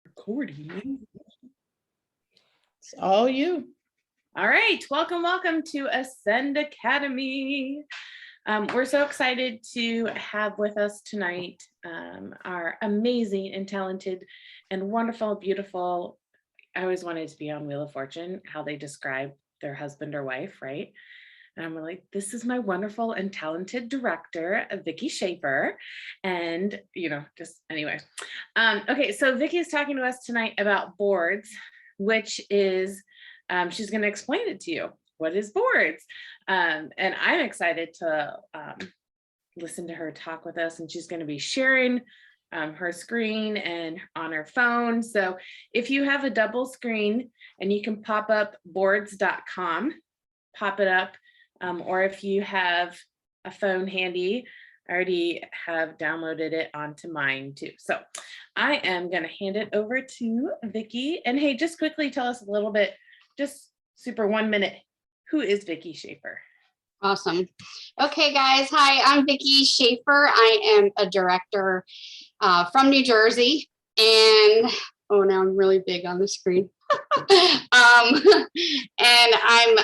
Recording. It's all you. All right. Welcome to Ascend Academy. We're so excited to have with us tonight our amazing and talented and wonderful, beautiful, I always wanted to be on Wheel of Fortune, how they describe their husband or wife, right? And I'm like, this is my wonderful and talented director, Vicki Schaefer. And, just anyway. Okay, so Vicki is talking to us tonight about boards, which is, she's going to explain it to you. What is boards? And I'm excited to listen to her talk with us. And she's going to be sharing her screen and on her phone. So if you have a double screen and you can pop up boards.com, pop it up. Or if you have a phone handy, I already have downloaded it onto mine too. So I am going to hand it over to Vicki. And hey, just quickly tell us a little bit, just super 1 minute, who is Vicki Schaefer? Awesome. Okay, guys. Hi, I'm Vicki Schaefer. I am a director from New Jersey. And oh, now I'm really big on the screen. And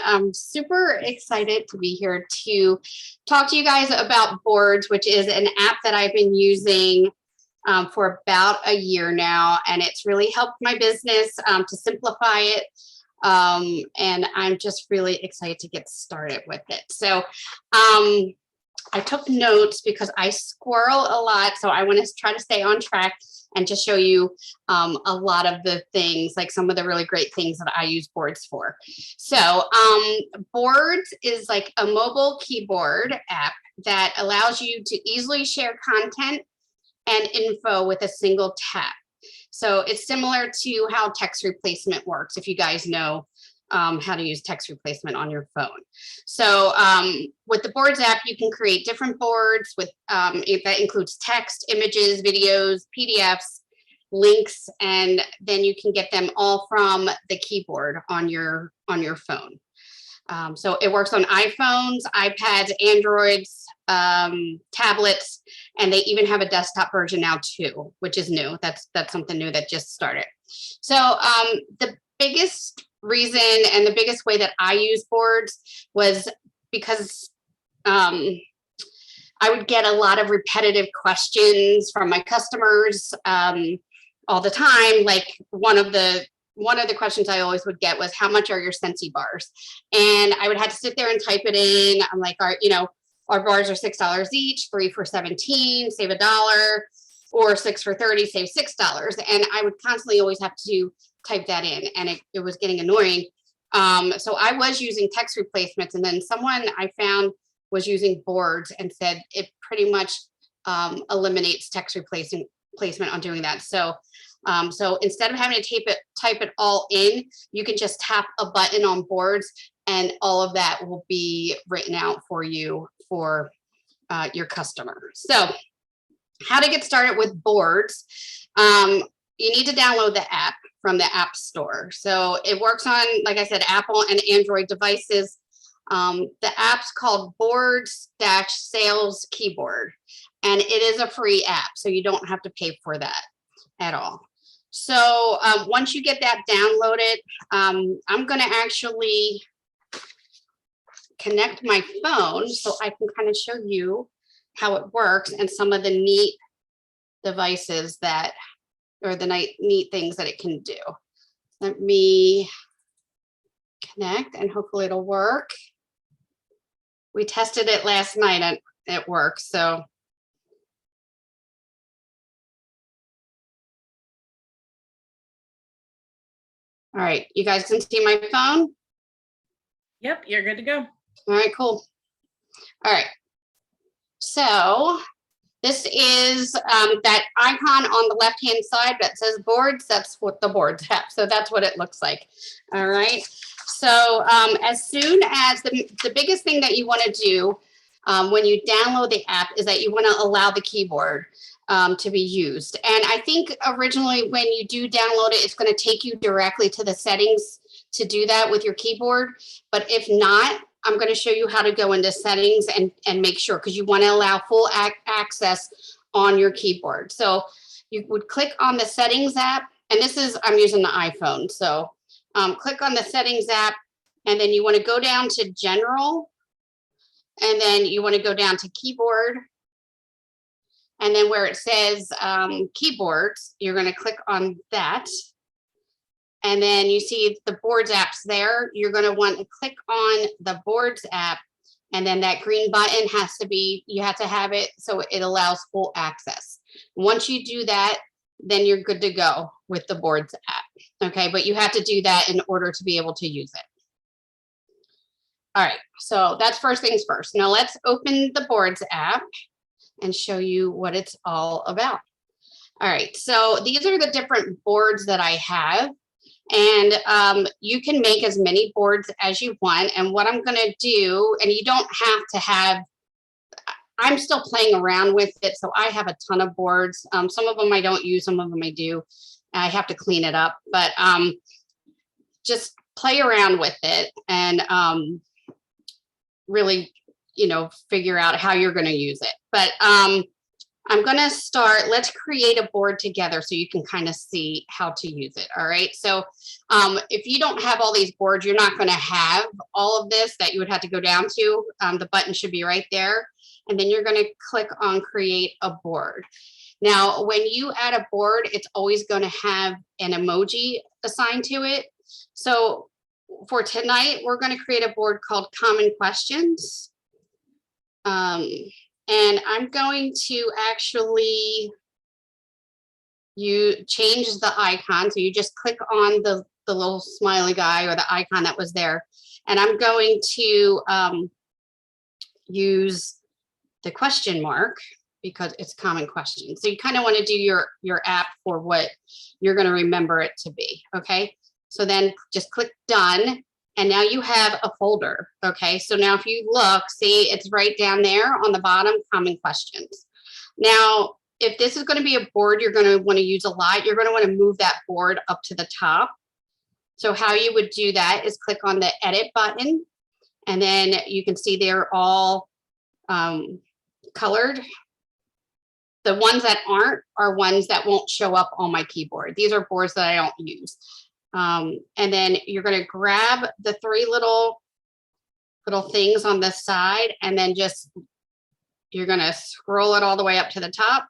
I'm super excited to be here to talk to you guys about Boards, which is an app that I've been using for about a year now, and it's really helped my business to simplify it. And I'm just really excited to get started with it. So I took notes because I squirrel a lot, so I want to try to stay on track and just show you a lot of the things, like some of the really great things that I use Boards for. So Boards is like a mobile keyboard app that allows you to easily share content and info with a single tap. So it's similar to how text replacement works, if you guys know how to use text replacement on your phone. So with the Boards app, you can create different boards with that includes text, images, videos, PDFs, links, and then you can get them all from the keyboard on your phone. So it works on iPhones, iPads, Androids, tablets, and they even have a desktop version now too, which is new. That's something new that just started. So the biggest reason and the biggest way that I use Boards was because I would get a lot of repetitive questions from my customers all the time. Like one of the questions I always would get was, how much are your Scentsy bars? And I would have to sit there and type it in. I'm like, our bars are $6 each, 3 for $17, save $1, or 6 for $30, save $6. And I would constantly always have to type that in, and it was getting annoying. So I was using text replacements, and then someone I found was using Boards and said it pretty much eliminates text replacement on doing that. So instead of having to type it all in, you can just tap a button on Boards, and all of that will be written out for you for your customer. So how to get started with Boards. You need to download the app from the App Store. So it works on, like I said, Apple and Android devices. The app's called Boards-Sales Keyboard, and it is a free app, so you don't have to pay for that at all. So once you get that downloaded, I'm going to actually connect my phone so I can kind of show you how it works and some of the neat devices or the neat things that it can do. Let me connect and hopefully it'll work. We tested it last night and it works. So all right, you guys can see my phone? Yep, you're good to go. All right, cool. All right. So this is that icon on the left-hand side that says Boards. That's what the Boards have. So that's what it looks like. All right. So as soon as the biggest thing that you want to do when you download the app is that you want to allow the keyboard to be used. And I think originally when you do download it, it's going to take you directly to the settings to do that with your keyboard. But if not, I'm going to show you how to go into settings and make sure, because you want to allow full access on your keyboard. So you would click on the settings app and I'm using the iPhone. So click on the settings app, and then you want to go down to general, and then you want to go down to keyboard. And then where it says keyboards, you're going to click on that. And then you see the boards apps there. You're going to want to click on the boards app. And then that green button you have to have it so it allows full access. Once you do that, then you're good to go with the boards app. Okay, but you have to do that in order to be able to use it. All right, so that's first things first. Now let's open the boards app and show you what it's all about. All right, so these are the different boards that I have. And you can make as many boards as you want. And what I'm going to do, and you don't have to have, I'm still playing around with it. So I have a ton of boards. Some of them I don't use, some of them I do. I have to clean it up, but just play around with it and really, figure out how you're going to use it. But I'm going to start, let's create a board together so you can kind of see how to use it. All right. So if you don't have all these boards, you're not going to have all of this that you would have to go down to. The button should be right there. And then you're going to click on create a board. Now, when you add a board, it's always going to have an emoji assigned to it. So for tonight, we're going to create a board called Common Questions. And I'm going to actually change the icon. So you just click on the little smiley guy or the icon that was there. And I'm going to use the question mark because it's common questions. So you kind of want to do your app for what you're going to remember it to be. Okay. So then just click done. And now you have a folder. Okay, so now if you look, see it's right down there on the bottom, common questions. Now, if this is going to be a board you're going to want to use a lot, you're going to want to move that board up to the top. So how you would do that is click on the edit button, and then you can see they're all colored. The ones that aren't are ones that won't show up on my keyboard. These are boards that I don't use. And then you're going to grab the three little things on the side, and then you're going to scroll it all the way up to the top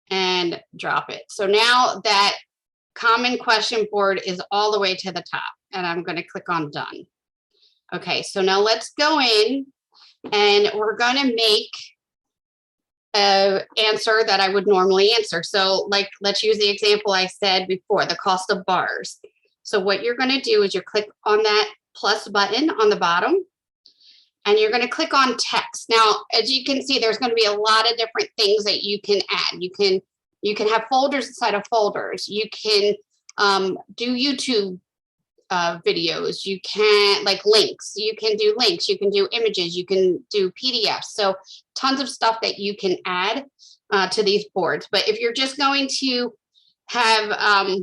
and drop it. So now that common question board is all the way to the top, and I'm going to click on done. Okay, so now let's go in and we're going to make an answer that I would normally answer. So let's use the example I said before, the cost of bars. So what you're going to do is you click on that plus button on the bottom, and you're going to click on text. Now, as you can see, there's going to be a lot of different things that you can add. You can have folders inside of folders. You can do YouTube videos. You can links. You can do links. You can do images. You can do PDFs. So tons of stuff that you can add to these boards. But if you're just going to have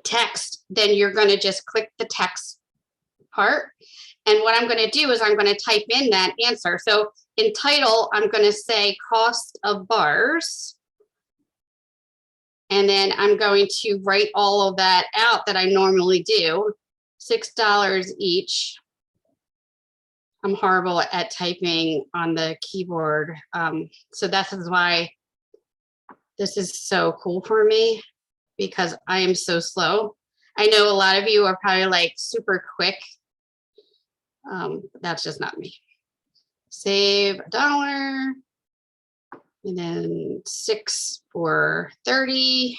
text, then you're going to just click the text part. And what I'm going to do is I'm going to type in that answer. So in title, I'm going to say cost of bars. And then I'm going to write all of that out that I normally do. $6 each. I'm horrible at typing on the keyboard. So that is why this is so cool for me, because I am so slow. I know a lot of you are probably super quick. That's just not me. Save $1. And then 6 for 30.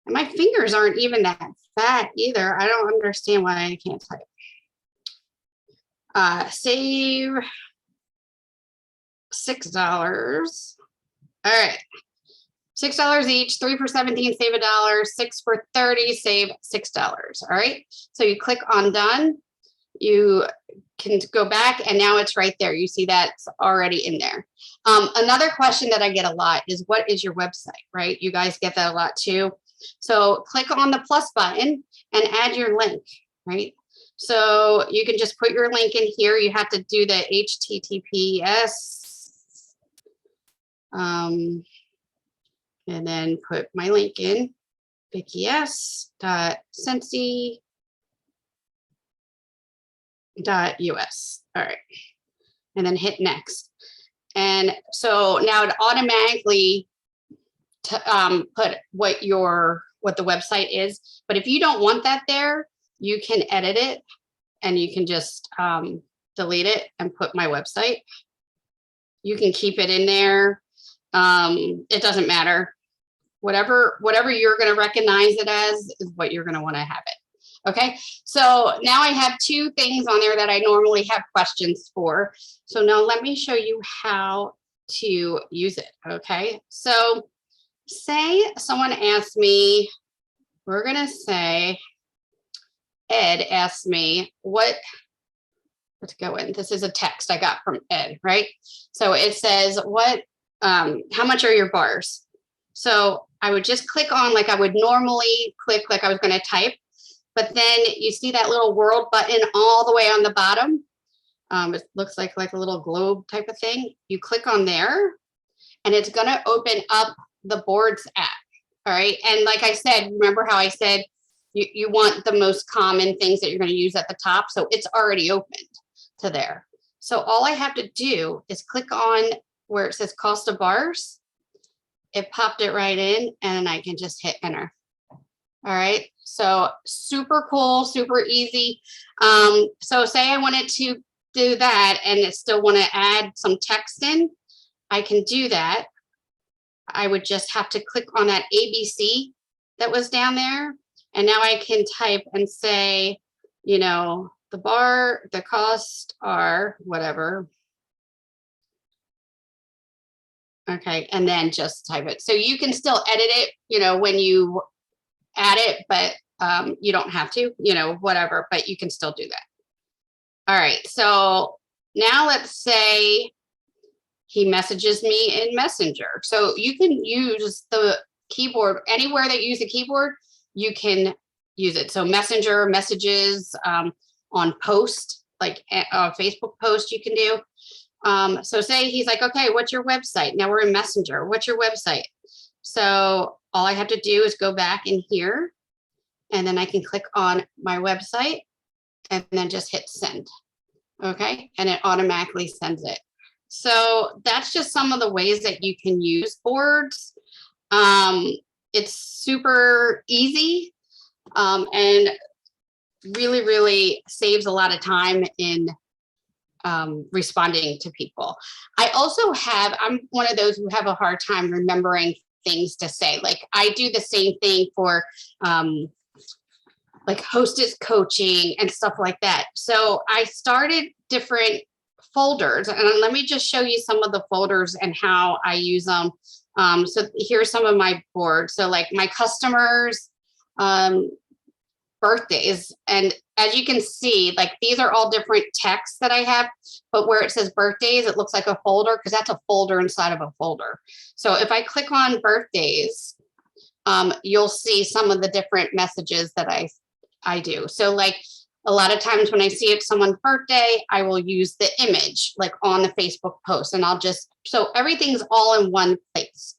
And my fingers aren't even that fat either. I don't understand why I can't type. Save $6. All right. $6 each, 3 for 17, save $1, 6 for 30, save $6. All right. So you click on done. You can go back, and now it's right there. You see that's already in there. Another question that I get a lot is, what is your website, right? You guys get that a lot too. So click on the plus button and add your link, right? So you can just put your link in here. You have to do the HTTPS. and then put my link in, vicky's.sensi.us. All right, and then hit next. And so now it automatically put what the website is. But if you don't want that there, you can edit it and you can just delete it and put my website. You can keep it in there. It doesn't matter. Whatever you're going to recognize it as is what you're going to want to have it. Okay, so now I have two things on there that I normally have questions for. So now let me show you how to use it. Okay, so say someone asked me, we're going to say Ed asked me let's go in. This is a text I got from Ed, right? So it says, how much are your bars? So I would just click on, like I would normally click like I was going to type. But then you see that little world button all the way on the bottom. It looks like a little globe type of thing. You click on there and it's going to open up the Boards app. All right. And like I said, remember how I said you want the most common things that you're going to use at the top. So it's already opened to there. So all I have to do is click on where it says cost of bars. It popped it right in and I can just hit enter. All right, so super cool, super easy. So say I wanted to do that and I still want to add some text in, I can do that. I would just have to click on that ABC that was down there. And now I can type and say, the cost are whatever. Okay, and then just type it. So you can still edit it, when you add it, but you don't have to, whatever, but you can still do that. All right, so now let's say he messages me in Messenger. So you can use the keyboard anywhere that you use a keyboard, you can use it. So Messenger, messages, on post, like a Facebook post you can do. So say he's like, okay, what's your website? Now we're in Messenger. What's your website? So all I have to do is go back in here and then I can click on my website and then just hit send. Okay, and it automatically sends it. So that's just some of the ways that you can use Boards. It's super easy and really, really saves a lot of time in responding to people. I'm one of those who have a hard time remembering things to say. Like I do the same thing for like hostess coaching and stuff like that. So I started different folders and let me just show you some of the folders and how I use them. So here's some of my boards. So like my customers, birthdays. And as you can see, like these are all different texts that I have, but where it says birthdays, it looks like a folder because that's a folder inside of a folder. So if I click on birthdays, you'll see some of the different messages that I do. So like a lot of times when I see it's someone's birthday, I will use the image like on the Facebook post and so everything's all in one place.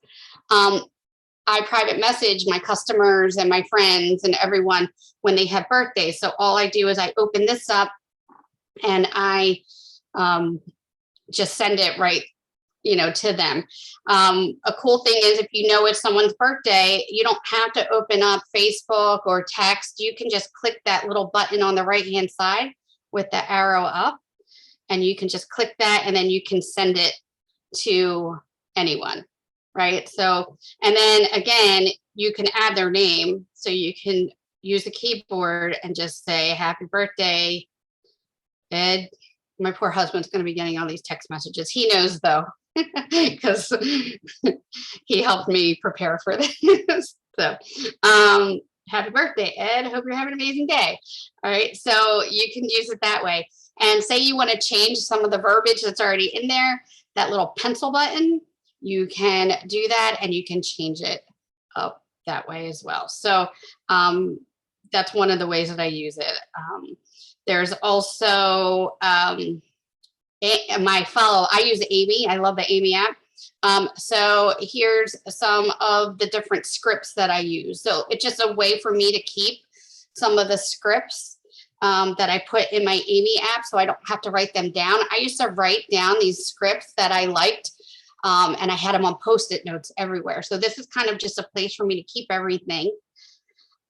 I private message my customers and my friends and everyone when they have birthdays. So all I do is I open this up and I just send it right, to them. A cool thing is if it's someone's birthday, you don't have to open up Facebook or text. You can just click that little button on the right-hand side with the arrow up and you can just click that and then you can send it to anyone. Right. So, and then again, you can add their name. So you can use the keyboard and just say, happy birthday, Ed. My poor husband's going to be getting all these text messages. He knows though, because he helped me prepare for this. So, happy birthday, Ed. Hope you're having an amazing day. All right. So you can use it that way. And say you want to change some of the verbiage that's already in there, that little pencil button, you can do that and you can change it up that way as well. So that's one of the ways that I use it. There's also I use Amy. I love the Amy app. So here's some of the different scripts that I use. So it's just a way for me to keep some of the scripts that I put in my Amy app, so I don't have to write them down. I used to write down these scripts that I liked, and I had them on Post-it notes everywhere. So this is kind of just a place for me to keep everything.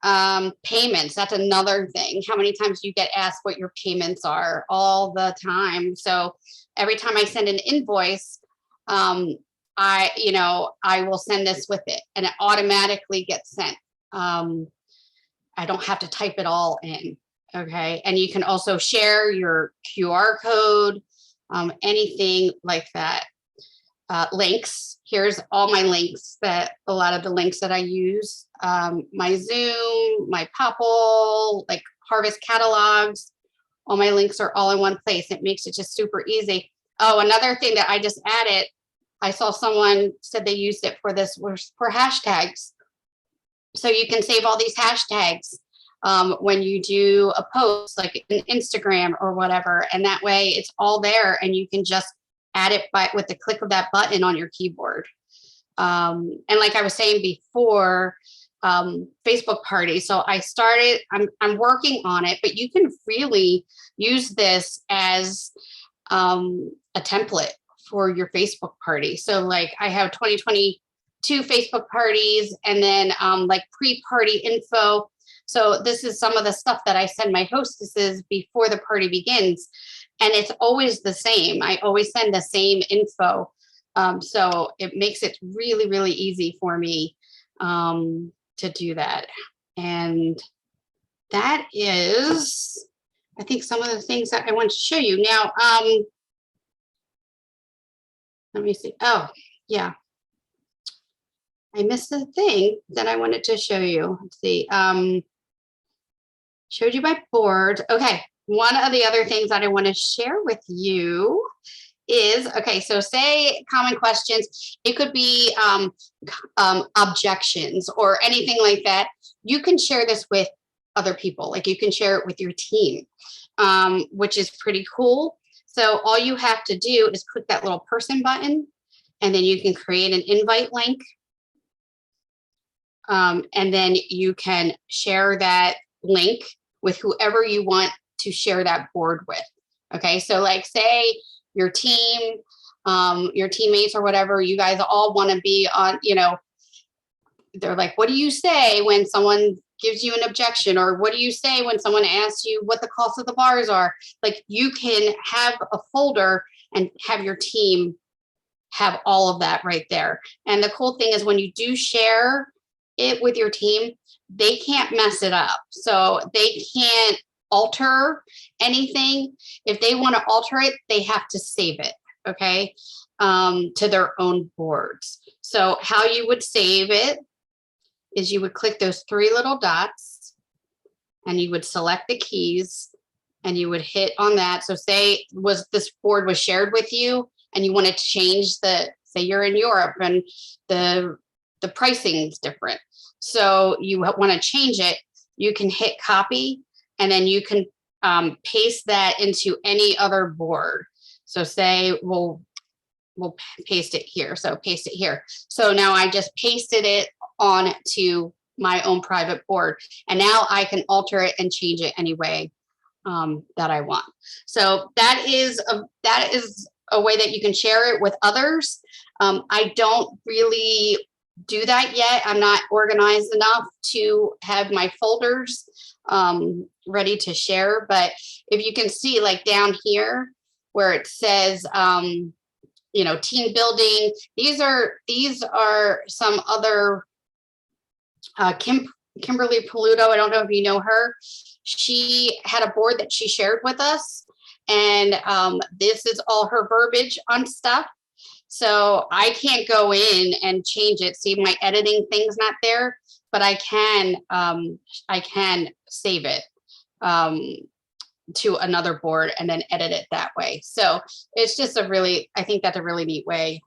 Payments, that's another thing. How many times do you get asked what your payments are? All the time. So every time I send an invoice, I will send this with it, and it automatically gets sent. I don't have to type it all in. Okay. And you can also share your QR code, anything like that. Links. Here's all my links, that a lot of the links that I use, my Zoom, my Popl, like Harvest catalogs, all my links are all in one place. It makes it just super easy. Oh, another thing that I just added, I saw someone said they used it for this, for hashtags. So you can save all these hashtags when you do a post, like an Instagram or whatever, and that way it's all there, and you can just add it with the click of that button on your keyboard. And like I was saying before, Facebook party. So I'm working on it, but you can really use this as a template for your Facebook party. So like I have 2022 Facebook parties, and then like pre-party info. So this is some of the stuff that I send my hostesses before the party begins. And it's always the same. I always send the same info. So it makes it really, really easy for me to do that. And that is, I think, some of the things that I want to show you. Now, let me see. Oh, yeah. I missed the thing that I wanted to show you. Let's see. Showed you my board. Okay. One of the other things that I want to share with you is, okay, so say common questions. It could be objections or anything like that. You can share this with other people. Like you can share it with your team, which is pretty cool. So all you have to do is click that little person button, and then you can create an invite link. And then you can share that link with whoever you want to share that board with. Okay, so like say your team, your teammates or whatever, you guys all want to be on, they're like, what do you say when someone gives you an objection? Or what do you say when someone asks you what the cost of the bars are? Like you can have a folder and have your team have all of that right there. And the cool thing is when you do share it with your team, they can't mess it up. So they can't alter anything. If they want to alter it, they have to save it, okay, to their own boards. So how you would save it is you would click those three little dots, and you would select the keys, and you would hit on that. So say this board was shared with you, and you want to change say you're in Europe and the pricing is different. So you want to change it, you can hit copy, and then you can paste that into any other board. So say we'll paste it here. So paste it here. So now I just pasted it on to my own private board, and now I can alter it and change it any way that I want. So that is a way that you can share it with others. I don't really do that yet. I'm not organized enough to have my folders ready to share. But if you can see, like down here where it says, team building, these are some other, Kimberly Paluto. I don't know if you know her. She had a board that she shared with us, and this is all her verbiage on stuff. So I can't go in and change it. See, my editing thing's not there, but I can save it to another board and then edit it that way. So it's just I think that's a really neat way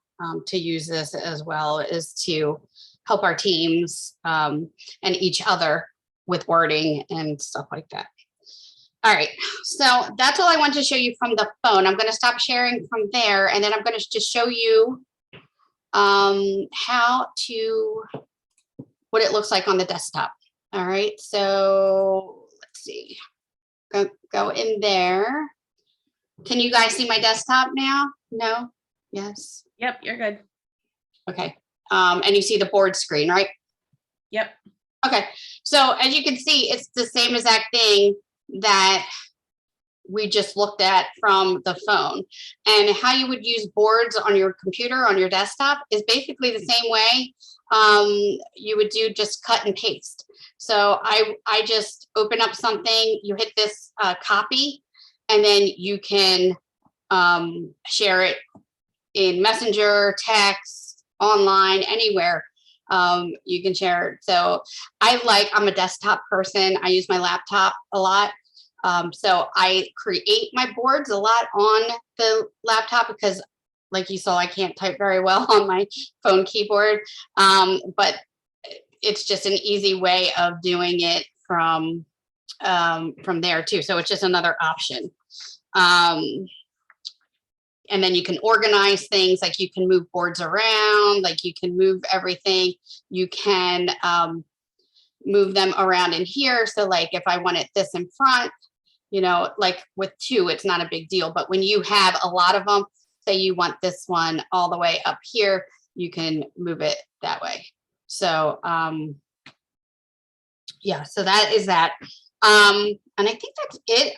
to use this as well, is to help our teams and each other with wording and stuff like that. All right, so that's all I want to show you from the phone. I'm going to stop sharing from there, and then I'm going to just show you what it looks like on the desktop. All right, so let's see. Go in there. Can you guys see my desktop now? No? Yes? Yep, you're good. Okay. And you see the board screen, right? Yep. Okay. So as you can see, it's the same exact thing that we just looked at from the phone. And how you would use boards on your computer, on your desktop, is basically the same way you would do just cut and paste. So I just open up something, you hit this copy, and then you can share it in Messenger, text, online, anywhere. You can share it. So I'm a desktop person. I use my laptop a lot. So I create my boards a lot on the laptop because, like you saw, I can't type very well on my phone keyboard. But it's just an easy way of doing it from there too. So it's just another option. And then you can organize things, like you can move boards around, like you can move everything. You can move them around in here. So like if I wanted this in front, like with two, it's not a big deal. But when you have a lot of them, say you want this one all the way up here, you can move it that way. So yeah, so that is that. And I think that's it.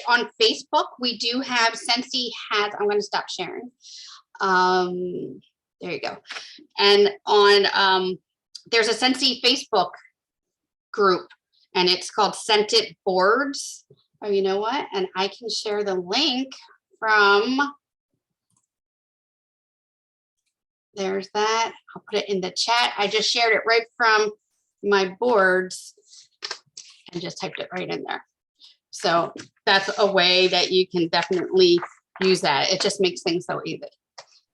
On Facebook, we do have Scentsy has, I'm going to stop sharing. There you go. And on, there's a Scentsy Facebook group, and it's called Scented Boards. Oh, you know what? And I can share the link from, there's that. I'll put it in the chat. I just shared it right from my boards and just typed it right in there. So that's a way that you can definitely use that. It just makes things so easy.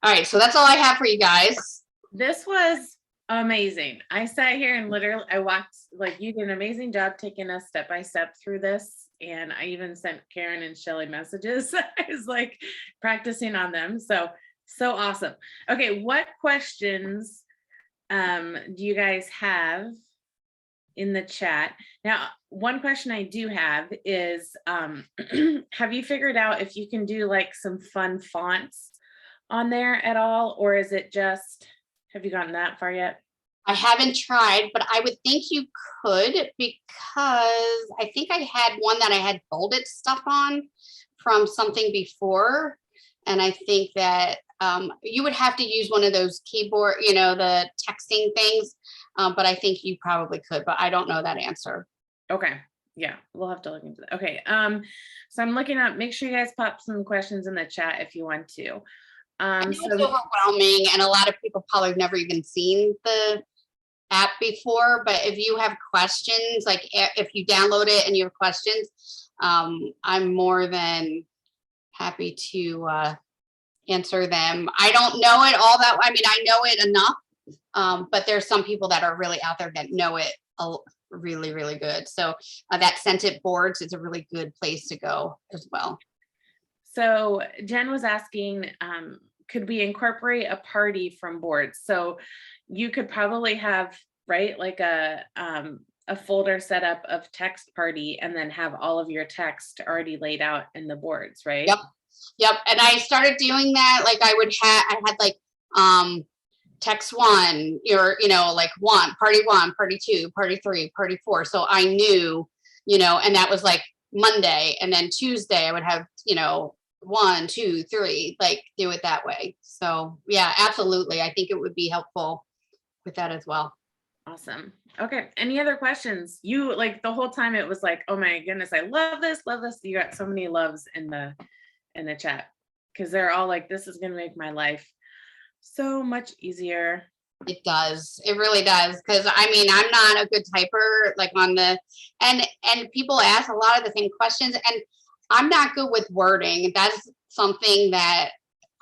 All right, so that's all I have for you guys. This was amazing. I sat here and literally I walked, like, you did an amazing job taking us step by step through this. And I even sent Karen and Shelly messages. I was like practicing on them. So awesome. Okay, what questions do you guys have in the chat? Now, one question I do have is, have you figured out if you can do like some fun fonts on there at all? Or is it just, have you gotten that far yet? I haven't tried, but I would think you could, because I think I had one that I had bolded stuff on from something before. And I think that you would have to use one of those keyboard, the texting things. But I think you probably could, but I don't know that answer. Okay. Yeah, we'll have to look into that. Okay. So I'm looking up, make sure you guys pop some questions in the chat if you want to. It's overwhelming, and a lot of people probably have never even seen the app before, but if you have questions, like if you download it and you have questions, I'm more than happy to answer them. I don't know it all that, I mean, I know it enough, but there's some people that are really out there that know it really, really good. So that Scented Boards is a really good place to go as well. So Jen was asking, could we incorporate a party from boards? So you could probably have, right, like a folder set up of text party, and then have all of your text already laid out in the boards, right? Yep. And I started doing that. Like I had like text one, or like party 2, party 3, party 4. So I knew, and that was like Monday, and then Tuesday I would have 1, 2, 3, like do it that way. So yeah, absolutely. I think it would be helpful with that as well. Awesome. Okay. Any other questions? You, like, the whole time it was like, oh my goodness, I love this. You got so many loves in the chat, because they're all like, this is going to make my life so much easier. It does. It really does. Because I mean, I'm not a good typer, like on the, and people ask a lot of the same questions, and I'm not good with wording. That's something that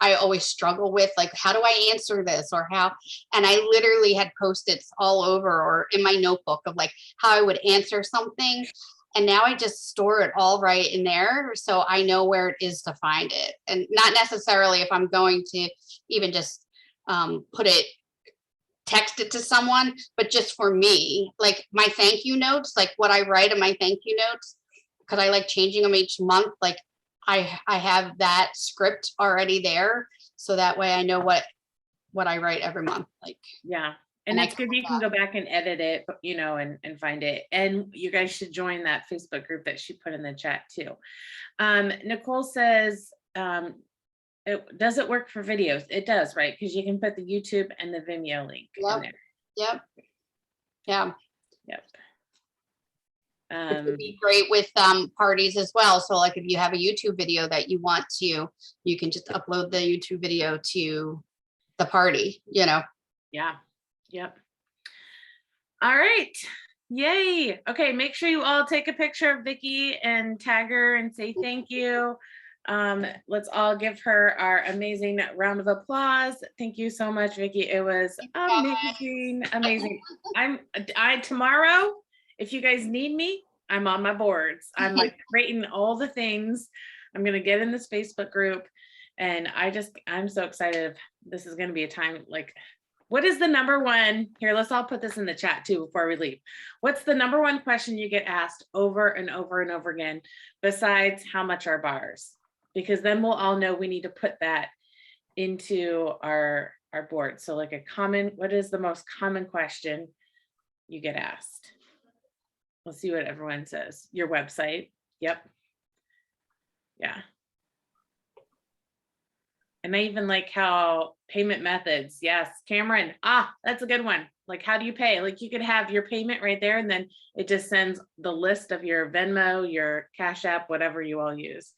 I always struggle with. Like, how do I answer this, or how? And I literally had Post-its all over or in my notebook of like how I would answer something. And now I just store it all right in there. So I know where it is to find it. And not necessarily if I'm going to even just text it to someone, but just for me, like my thank you notes, like what I write in my thank you notes, because I like changing them each month. Like I have that script already there, so that way I know what I write every month. Like, Yeah. And And I it's good you can go back and edit it, you know, and find it. And you guys should join that Facebook group that she put in the chat too. Nicole says, does it work for videos? It does, right? Because you can put the YouTube and the Vimeo link Yep. in there. yep, yeah. Yep. It would be great with parties as well. So like if you have a YouTube video that you want to, you can just upload the YouTube video to the party, you know. Yeah. Yep. All right. Yay. Okay. Make sure you all take a picture of Vicki and tag her and say thank you. Let's all give her our amazing round of applause. Thank you so much, Vicki. It was amazing. Amazing. Tomorrow, if you guys need me, I'm on my boards. I'm like creating all the things. I'm going to get in this Facebook group, and I'm so excited. This is going to be a time like, what is the number one, here, let's all put this in the chat too before we leave. What's the number one question you get asked over and over and over again, besides how much are bars? Because then we'll all know we need to put that into our board. So like what is the most common question you get asked? We'll see what everyone says. Your website. Yep. Yeah. And I even like how payment methods. Yes, Cameron. That's a good one. Like, how do you pay? Like, you could have your payment right there, and then it just sends the list of your Venmo, your Cash App, whatever you all use.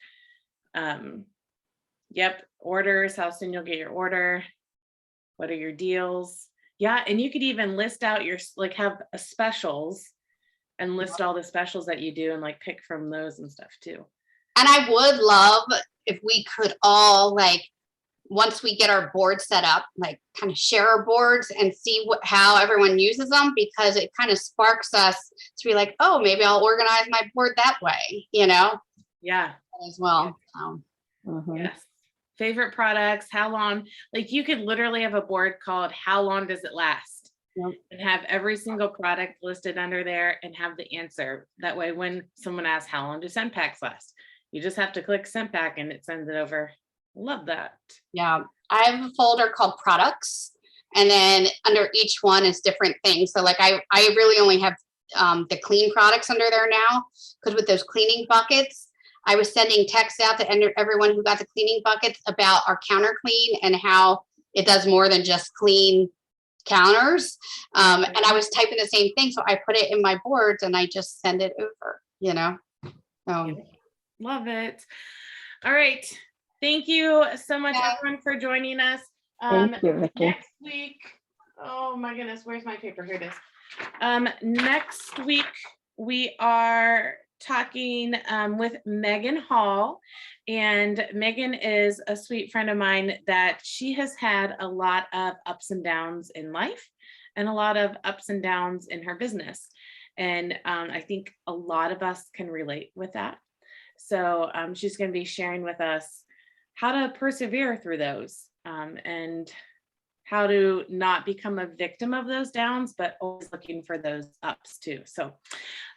Yep. Orders, how soon you'll get your order. What are your deals? Yeah. And you could even list out have specials and list all the specials that you do and like pick from those and stuff too. And I would love if we could all, like, once we get our board set up, like kind of share our boards and see how everyone uses them, because it kind of sparks us to be like, oh, maybe I'll organize my board that way, you know? Yeah. As well. Yes. Favorite products, how long, like you could literally have a board called how long does it last? Yep. And have every single product listed under there and have the answer. That way, when someone asks, how long do scent packs last? You just have to click scent pack and it sends it over. Love that. Yeah. I have a folder called products, and then under each one is different things. So like I really only have the clean products under there now, because with those cleaning buckets, I was sending texts out to everyone who got the cleaning buckets about our counter clean and how it does more than just clean counters. And I was typing the same thing. So I put it in my boards and I just send it over, you know? Love it. All right. Thank you so much, Yeah. everyone, for joining us. Thank you, Vicki. Next week, oh my goodness, where's my paper? Here it is. Next week, we are talking with Megan Hall, and Megan is a sweet friend of mine that she has had a lot of ups and downs in life and a lot of ups and downs in her business. And I think a lot of us can relate with that. So she's going to be sharing with us how to persevere through those and how to not become a victim of those downs, but always looking for those ups too. So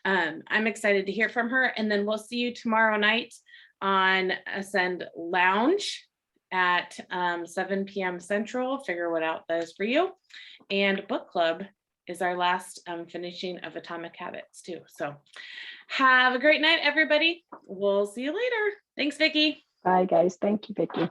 I'm excited to hear from her. And then we'll see you tomorrow night on Ascend Lounge at 7 p.m. Central. Figure what out that is for you. And book club is our last finishing of Atomic Habits too. So have a great night, everybody. We'll see you later. Thanks, Vicki. Bye, guys. Thank you, Vicki.